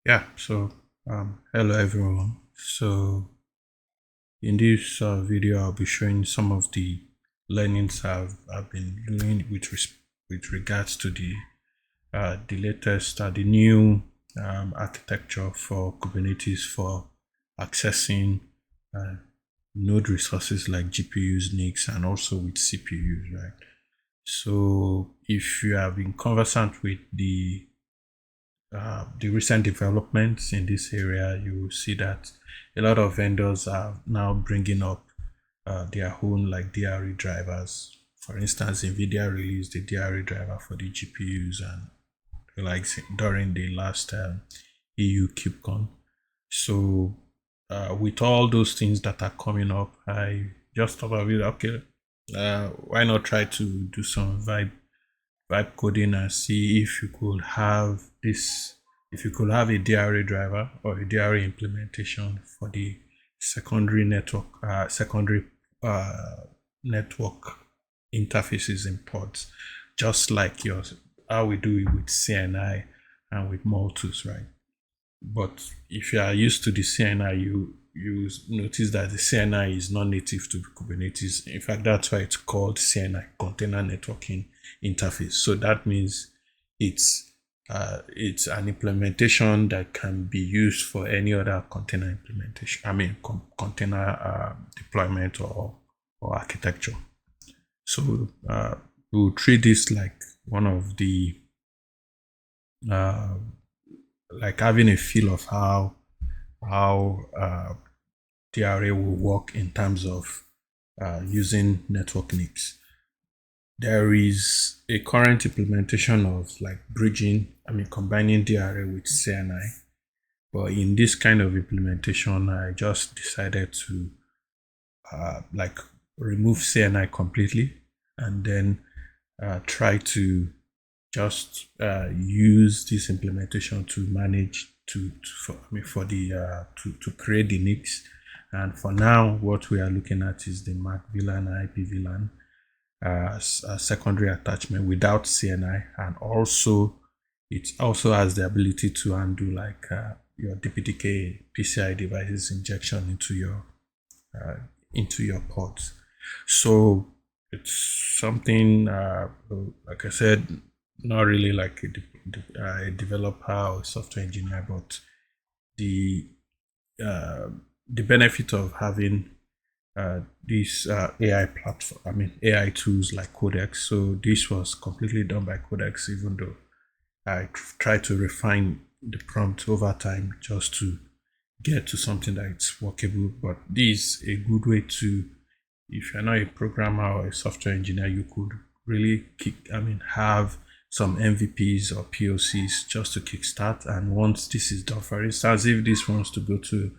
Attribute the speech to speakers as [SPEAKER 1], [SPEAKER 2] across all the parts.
[SPEAKER 1] Yeah, so hello everyone. So in this video, I'll be showing some of the learnings I've been doing with regards to the latest, the new architecture for Kubernetes for accessing uh, node resources like GPUs, NICs, and also with CPUs, right? So if you have been conversant with the recent developments in this area, you will see that a lot of vendors are now bringing up their own like DRA drivers. For instance, NVIDIA released the DRA driver for the GPUs and like during the last EU KubeCon. So with all those things that are coming up, I just thought of it. Okay, why not try to do some vibe coding and see if you could have this, if you could have a DRA driver or a DRA implementation for the secondary uh, network interfaces in pods, just like yours, how we do it with CNI and with Multus, right? But if you are used to the CNI, you notice that the CNI is not native to Kubernetes. In fact, that's why it's called CNI, Container Networking Interface. So that means it's an implementation that can be used for any other container implementation. I mean, container deployment or architecture. So we'll treat this like one of the uh, like having a feel of how DRA will work in terms of using network NICs. There is a current implementation of like bridging, I mean combining DRA with CNI. But in this kind of implementation, I just decided to like remove CNI completely and then try to just use this implementation to manage for the to create the NICs. And for now, what we are looking at is the MAC VLAN and IP VLAN as a secondary attachment without CNI, and also it also has the ability to handle like your DPDK PCI devices injection uh, into your pods. So it's something like I said, not really like a developer or a software engineer, but the uh, the benefit of having these AI platform, I mean AI tools like Codex. So this was completely done by Codex, even though I tried to refine the prompt over time just to get to something that's workable. But this is a good way to, if you're not a programmer or a software engineer, you could really have some MVPs or POCs just to kickstart. And once this is done, for instance, if this wants to go to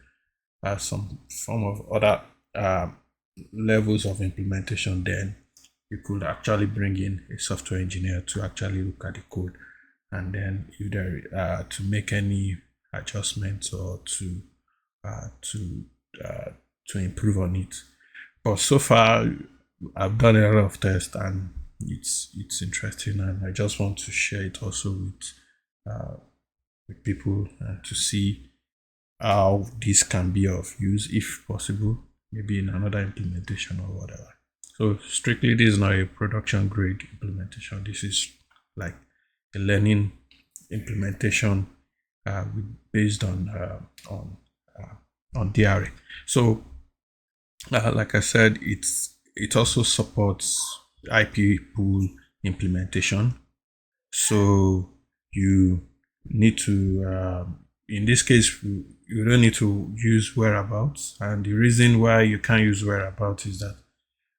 [SPEAKER 1] some form of other uh, levels of implementation, then you could actually bring in a software engineer to actually look at the code, and then if there to make any adjustments or uh, to uh, to improve on it. But so far, I've done a lot of tests and it's interesting, and I just want to share it also uh, with people to see how this can be of use if possible, maybe in another implementation or whatever. So strictly, this is not a production grade implementation. This is like a learning implementation based on DRA. So like I said, it also supports IP pool implementation. So you need to, in this case, you don't need to use whereabouts. And the reason why you can't use whereabouts is that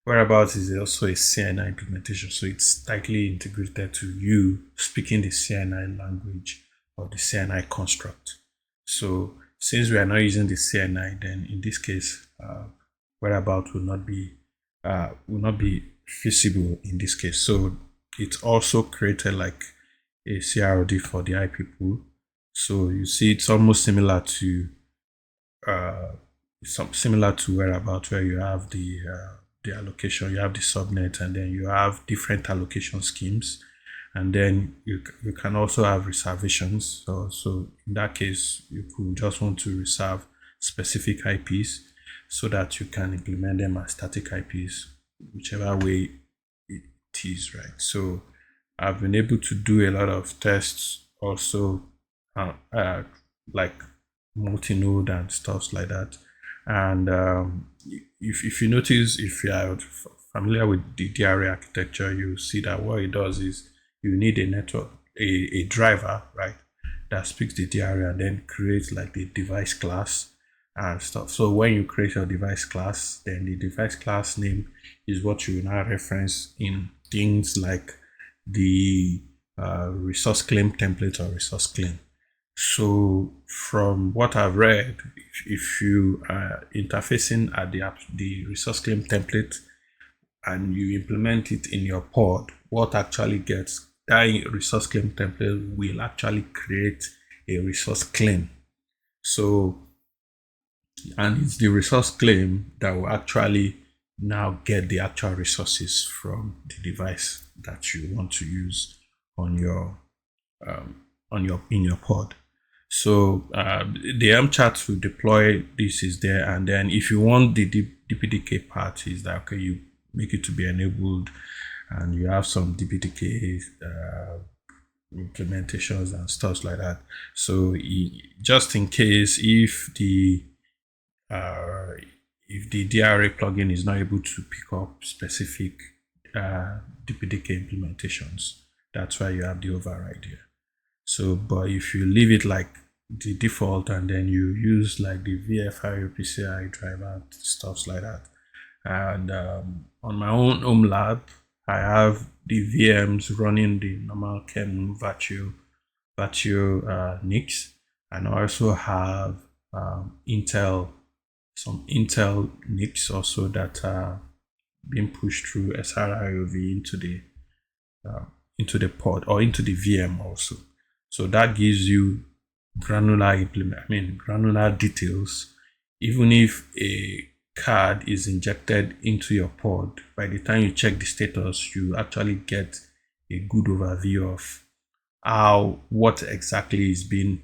[SPEAKER 1] whereabouts is also a CNI implementation. So it's tightly integrated to you speaking the CNI language or the CNI construct. So since we are not using the CNI, then in this case, whereabouts will not be feasible in this case. So it also created like a CRD for the IP pool. So you see, it's almost uh, similar to whereabouts, where you have the allocation, you have the subnet, and then you have different allocation schemes, And then you can also have reservations. So in that case, you could just want to reserve specific IPs so that you can implement them as static IPs, whichever way it is, right? So I've been able to do a lot of tests also, like multi-node and stuff like that. And if you notice, if you are familiar with the DRA architecture, you see that what it does is you need a network, a driver, right, that speaks the DRA and then creates like the device class and stuff. So when you create your device class, then the device class name is what you now reference in things like the resource claim template or resource claim. So from what I've read, if you are interfacing at the resource claim template and you implement it in your pod, what actually gets that resource claim template will actually create a resource claim. So, and it's the resource claim that will actually now get the actual resources from the device that you want to use on your in your pod. So the Helm chart to deploy this is there, and then if you want the DPDK part, is that okay? You make it to be enabled, and you have some DPDK implementations and stuff like that. So just in case if the DRA plugin is not able to pick up specific DPDK implementations, that's why you have the override here. So, but if you leave it like the default and then you use like the VFI PCI driver, stuff like that. And on my own home lab, I have the VMs running the normal Kernel virtual NICs, and I also have some Intel NICs also that are being pushed through SRIOV into the pod or into the VM also. So that gives you granular granular details. Even if a card is injected into your pod, by the time you check the status, you actually get a good overview of what exactly is being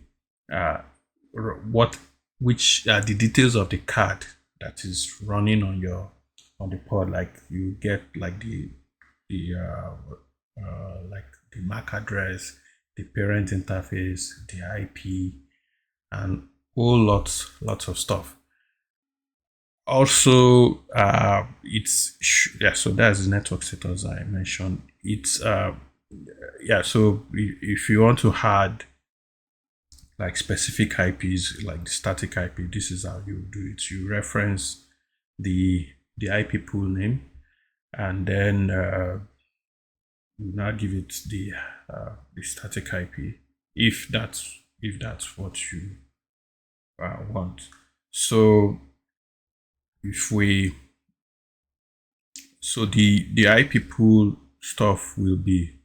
[SPEAKER 1] which are the details of the card that is running on the pod. Like you get like the MAC address, the parent interface, the IP, and whole lots of stuff. Also, so that's the network status I mentioned. It's so if you want to add like specific IPs, like the static IP, this is how you do it. You reference the IP pool name, and then you now give it the static IP if that's what you want. So the IP pool stuff will be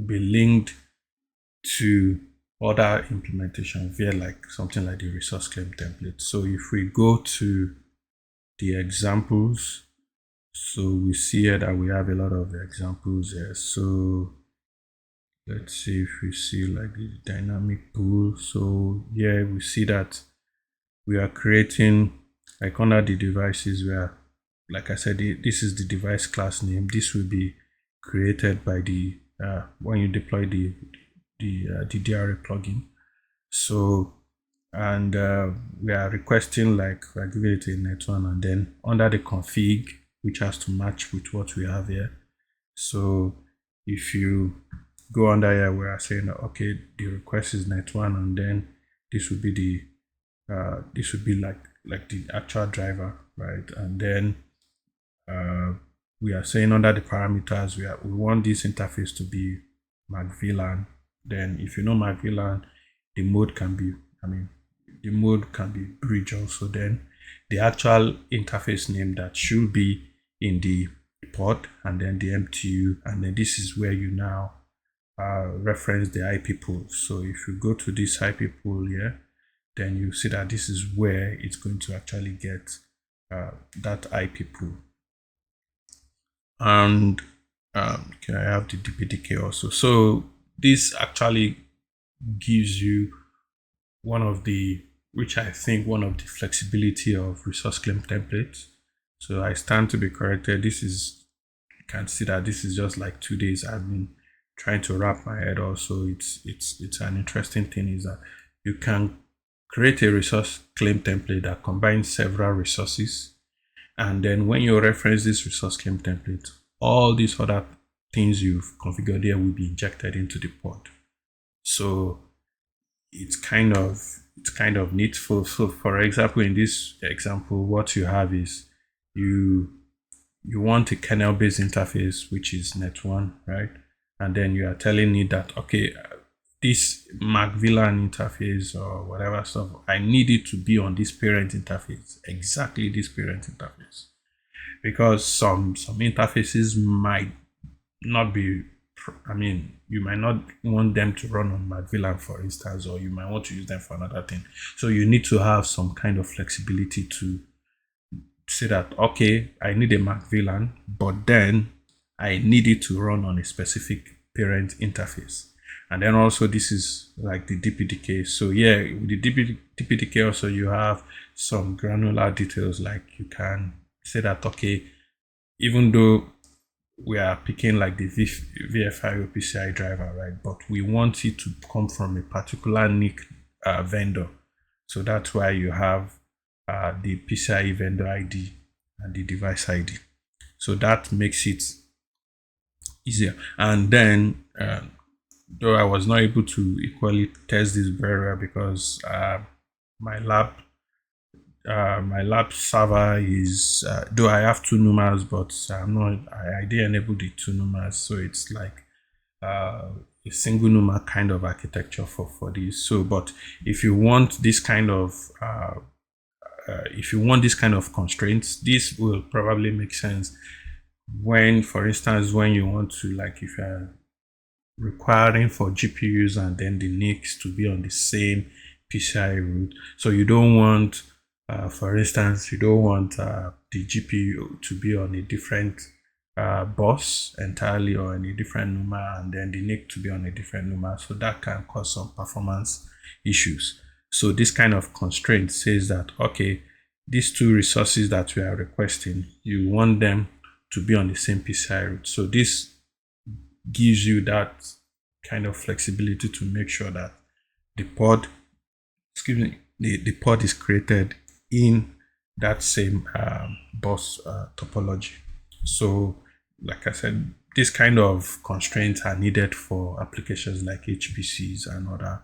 [SPEAKER 1] linked to other implementation via like something like the resource claim template. So if we go to the examples, so we see here that we have a lot of examples here. So let's see if we see like the dynamic pool. So here we see that we are creating like under the devices where, like I said, this is the device class name. This will be created by the when you deploy the DRA plugin. So, and we are requesting like we're giving it a net1, and then under the config, which has to match with what we have here. So if you go under here, we are saying okay, the request is net1, and then this would be the this would be like the actual driver, right? And then we are saying under the parameters we want this interface to be MacVLAN. Then if you know MacVLAN, the mode can be bridge also. Then the actual interface name that should be in the pod, and then the MTU, and then this is where you now reference the IP pool. So if you go to this IP pool here, then you see that this is where it's going to actually get that IP pool. And okay, I have the DPDK also. So this actually gives you one of the flexibility of resource claim templates. So I stand to be corrected. This is, you can see that this is just like 2 days I've been trying to wrap my head. Also, it's an interesting thing is that you can create a resource claim template that combines several resources, and then when you reference this resource claim template, all these other things you've configured there will be injected into the pod. So it's kind of neat. For example, in this example, what you have is you want a kernel based interface, which is net1, right? And then you are telling it that, okay, this MacVLAN interface or whatever stuff, I need it to be on this parent interface, exactly this parent interface, because some interfaces might not be, I mean, you might not want them to run on MacVLAN, for instance, or you might want to use them for another thing. So you need to have some kind of flexibility to say that, okay, I need a MacVLAN, but then I need it to run on a specific parent interface. And then also this is like the DPDK. So yeah, with the DPDK also you have some granular details, like you can say that, okay, even though we are picking like the VFI or PCI driver, right? But we want it to come from a particular NIC vendor. So that's why you have the PCI vendor ID and the device ID. So that makes it easier. And then, though I was not able to equally test this very well because my lab server is, though I have 2 numbers, but I didn't enable the 2 numbers, so it's like a single number kind of architecture for this. So, but if you want this kind of constraints, this will probably make sense when, for instance, when you want to, like, if you're requiring for GPUs and then the NICs to be on the same PCI route. So you don't want, for instance, you don't want the GPU to be on a different bus entirely or on a different number, and then the NIC to be on a different number. So that can cause some performance issues. So this kind of constraint says that, okay, these 2 resources that we are requesting, you want them to be on the same PCI route. So this gives you that kind of flexibility to make sure that the pod, the pod is created in that same bus topology. So, like I said, this kind of constraints are needed for applications like HPCs and other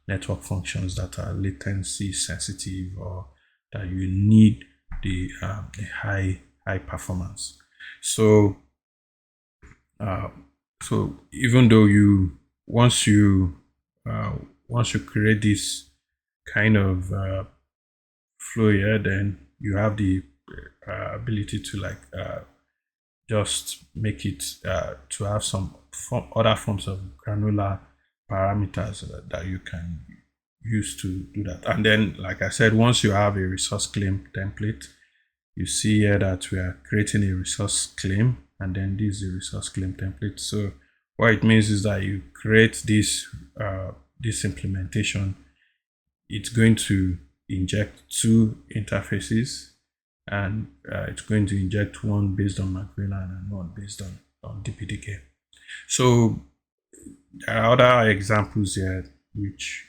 [SPEAKER 1] network functions that are latency sensitive or that you need the high performance. So, so even though once you create this kind of flow here, then you have the ability to like just make it to have some other forms of granular parameters that you can use to do that. And then, like I said, once you have a resource claim template, you see here that we are creating a resource claim, and then this is a resource claim template. So what it means is that you create this implementation. It's going to inject 2 interfaces, and it's going to inject one based on MacVLAN and one based on DPDK. So there are other examples here which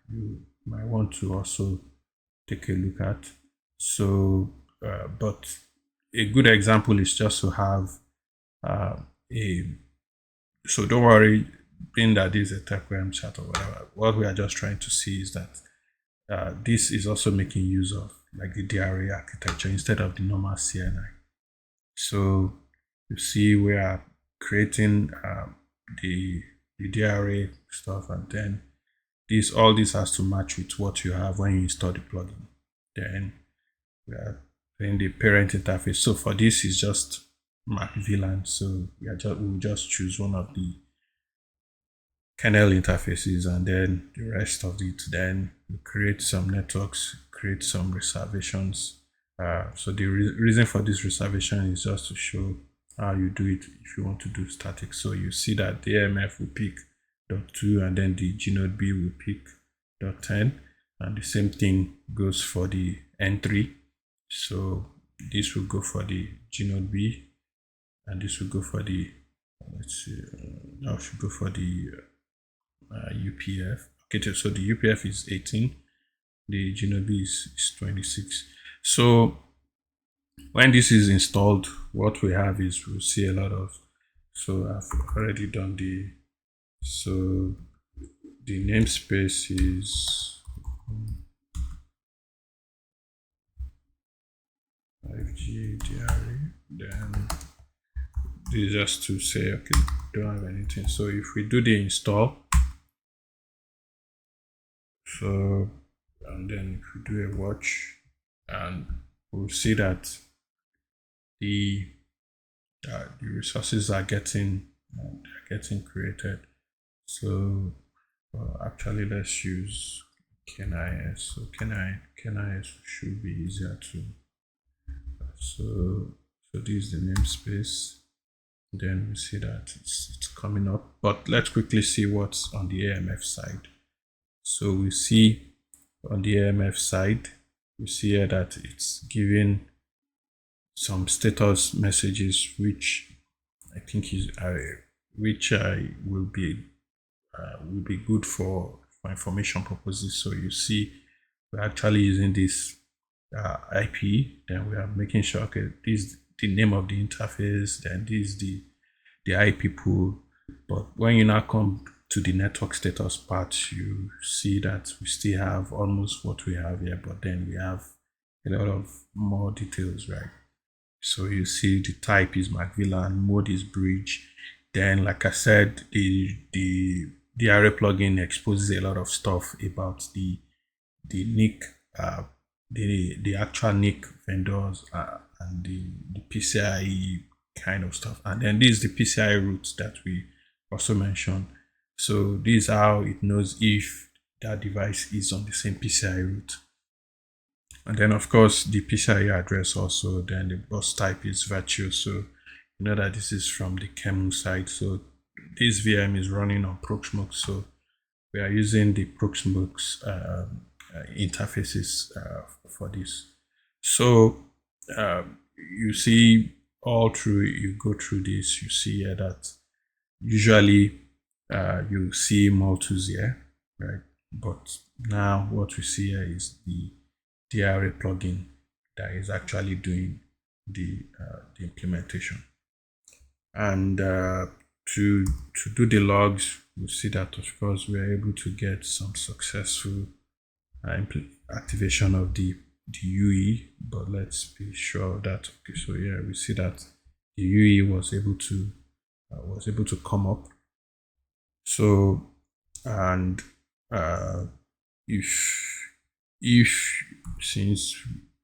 [SPEAKER 1] you might want to also take a look at. So, but a good example is just to have so don't worry, being that this is a TechRAM chat or whatever, what we are just trying to see is that this is also making use of like the DRA architecture instead of the normal CNI. So you see we are creating the DRA stuff, and then all this has to match with what you have when you install the plugin. Then we are in the parent interface. So for this is just MacVLAN. So we'll just choose one of the kernel interfaces, and then the rest of it. Then we create some networks, create some reservations. So the reason for this reservation is just to show how you do it if you want to do static. So you see that the AMF will pick .2 and then the gnode B will pick .10, and the same thing goes for the N3. So this will go for the gnode B, and this will go for the let's see, now should go for the UPF. Okay, so the UPF is 18, the gnode B is 26. So when this is installed, what we have is we'll see a lot of, so I've already done the, so the namespace is 5G DRA, then this is just to say, okay, don't have anything. So if we do the install, so, and then if we do a watch, and we'll see that the resources are getting created. So actually, let's use KNIS. So KNIS should be easier to. So this is the namespace. Then we see that it's coming up. But let's quickly see what's on the AMF side. So we see on the AMF side, we see here that it's giving some status messages, which I think is which will be good for information purposes. So you see, we're actually using this IP. Then we are making sure, okay, this is the name of the interface. Then this is the IP pool. But when you now come to the network status part, you see that we still have almost what we have here, but then we have a lot of more details, right? So you see the type is McVillan, mode is bridge. Then, like I said, the DRA plugin exposes a lot of stuff about the NIC, the actual NIC vendors and the PCIe kind of stuff. And then this is the PCI route that we also mentioned. So this is how it knows if that device is on the same PCI route. And then of course the PCI address also, then the bus type is virtual. So you know that this is from the Kernel side. So this VM is running on Proxmox. So we are using the Proxmox interfaces for this. So you see all through, you go through this, you see here that usually you see Maltus here, right? But now what we see here is the DRA plugin that is actually doing the implementation. And to do the logs, we see that of course we are able to get some successful activation of the UE, but let's be sure that, okay, so yeah, we see that the UE was able to come up. So, and if since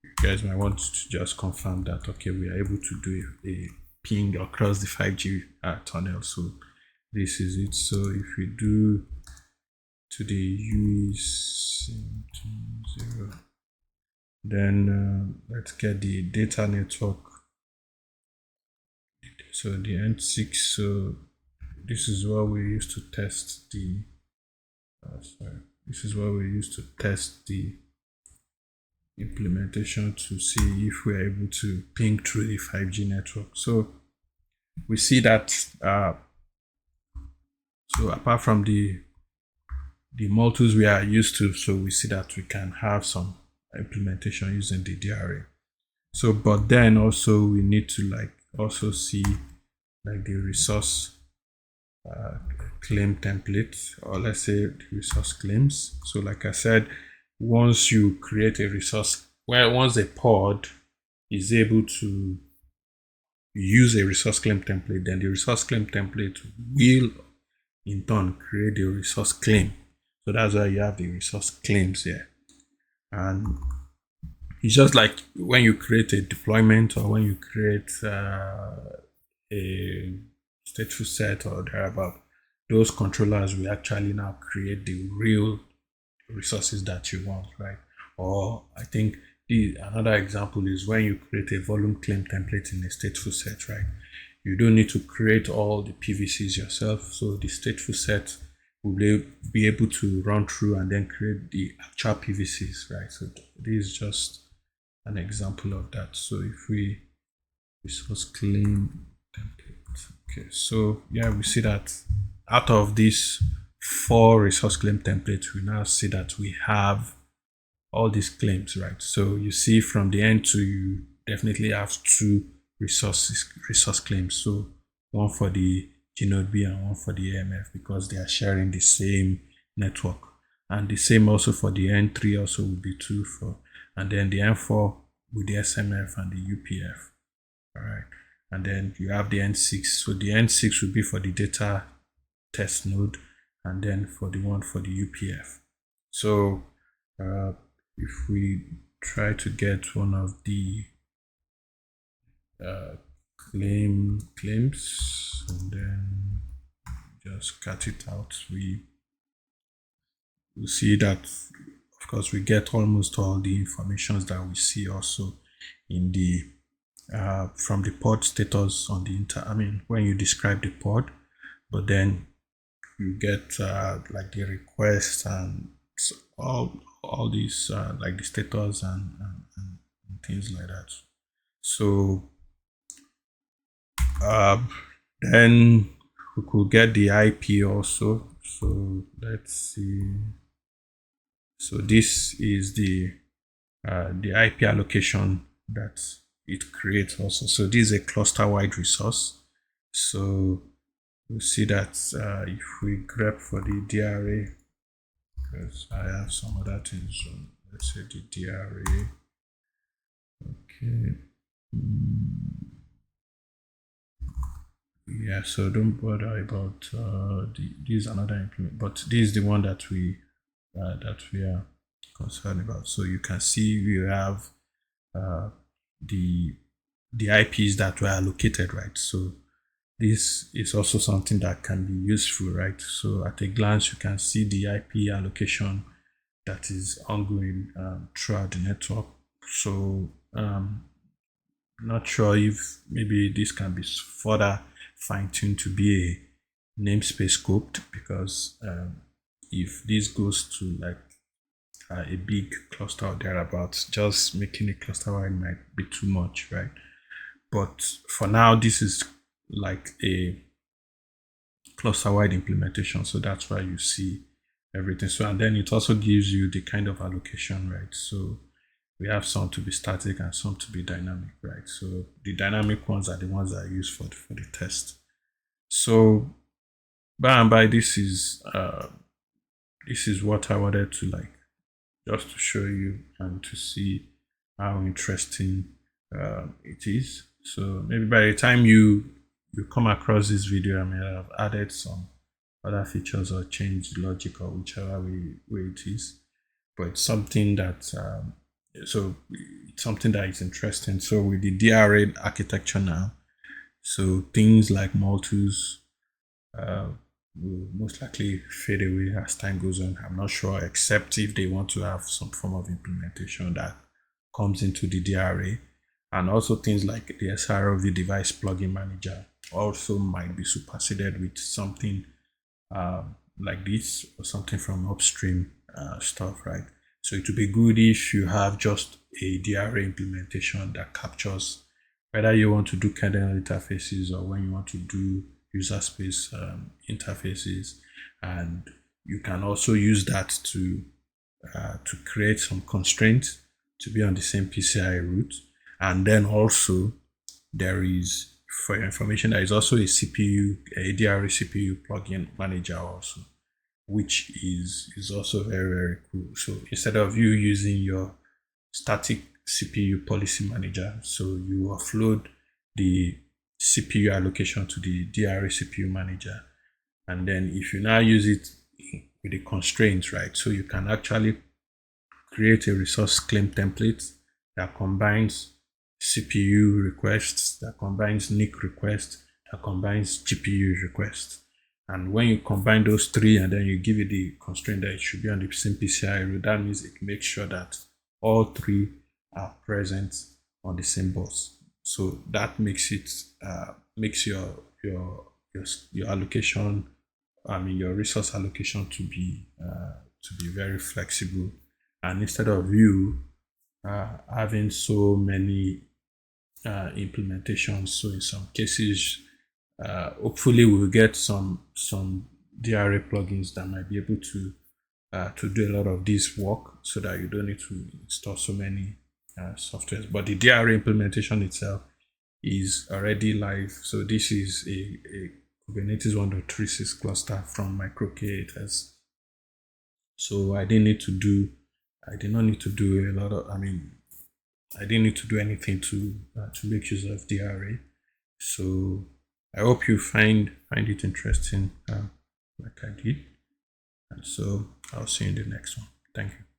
[SPEAKER 1] you guys might want to just confirm that, okay, we are able to do a ping across the 5G tunnel. So this is it. So if we do to the UE 0, then let's get the data network. So the N6. So this is what we use to test the. This is what we use to test the implementation to see if we're able to ping through the 5G network. So we see that so apart from the Maltus we are used to, so we see that we can have some implementation using the DRA. So but then also we need to also see the resource claim template, or let's say the resource claims. So like I said, once you create a resource, once a pod is able to use a resource claim template, then the resource claim template will in turn create the resource claim. So that's why you have the resource claims here. And it's just like when you create a deployment or when you create a stateful set or thereabout, those controllers will actually now create the real resources that you want, right? Or I think another example is when you create a volume claim template in a stateful set, right? you don't need to create all the PVCs yourself. So the stateful set will be able to run through and then create the actual PVCs, right? So this is just an example of that. So if we resource claim template, okay, so yeah, we see that out of these 4 resource claim templates, we now see that we have all these claims, right? So you see from the end to, you definitely have 2 resource claims. So one for the Gnode B and one for the AMF, because they are sharing the same network. And the same also for the N3 also will be 2 for, and then the N4 with the SMF and the UPF. All right. And then you have the N6. So the N6 will be for the data test node, and then for the one for the UPF. So if we try to get one of the claims and then just cut it out, we will see that, of course, we get almost all the information that we see also in the from the pod status on the when you describe the pod, but then you get like the request and all these like the status and things like that. So then we could get the IP also. So let's see. So this is the IP allocation that it creates also. So this is a cluster-wide resource. So we'll see that if we grep for the DRA, because I have some other things on, let's say the DRA. Okay. Yeah, so don't bother about this is another implement, but this is the one that we are concerned about. So you can see we have the IPs that were allocated, right? So this is also something that can be useful, right? So at a glance, you can see the IP allocation that is ongoing throughout the network. So not sure if maybe this can be further fine-tuned to be a namespace scoped, because if this goes to like a big cluster or thereabouts, just making a cluster wide might be too much, right? But for now, this is like a cluster-wide implementation, so that's why you see everything. So, and then it also gives you the kind of allocation, right? So we have some to be static and some to be dynamic, right? So the dynamic ones are the ones that are used for the test. So by and by, this is what I wanted to like just to show you and to see how interesting it is. So maybe by the time you come across this video, I may have added some other features or changed logic or whichever way it is. But it's something that so it's something that is interesting. So with the DRA architecture now, so things like multus will most likely fade away as time goes on. I'm not sure, except if they want to have some form of implementation that comes into the DRA. And also things like the SROV device plugin manager also might be superseded with something like this, or something from upstream stuff, right? So it would be good if you have just a DRA implementation that captures whether you want to do kernel interfaces or when you want to do user space interfaces, and you can also use that to create some constraints to be on the same PCI route. And then also there is, for your information, there is also a DRA CPU plugin manager also, which is also very, very cool. So instead of you using your static CPU policy manager, so you offload the CPU allocation to the DRA CPU manager, and then if you now use it with the constraints, right, so you can actually create a resource claim template that combines CPU requests, that combines NIC requests, that combines GPU requests. And when you combine those three and then you give it the constraint that it should be on the same PCI route, that means it makes sure that all three are present on the same bus. So that makes it makes your allocation, your resource allocation to be very flexible. And instead of you having so many implementations, so in some cases, hopefully we'll get some DRA plugins that might be able to do a lot of this work, so that you don't need to install so many softwares. But the DRA implementation itself is already live. So this is a Kubernetes 1.36 cluster from MicroK8s. So I did not need to do a lot of, I didn't need to do anything to make use of DRA. So I hope you find it interesting, like I did. And so I'll see you in the next one. Thank you.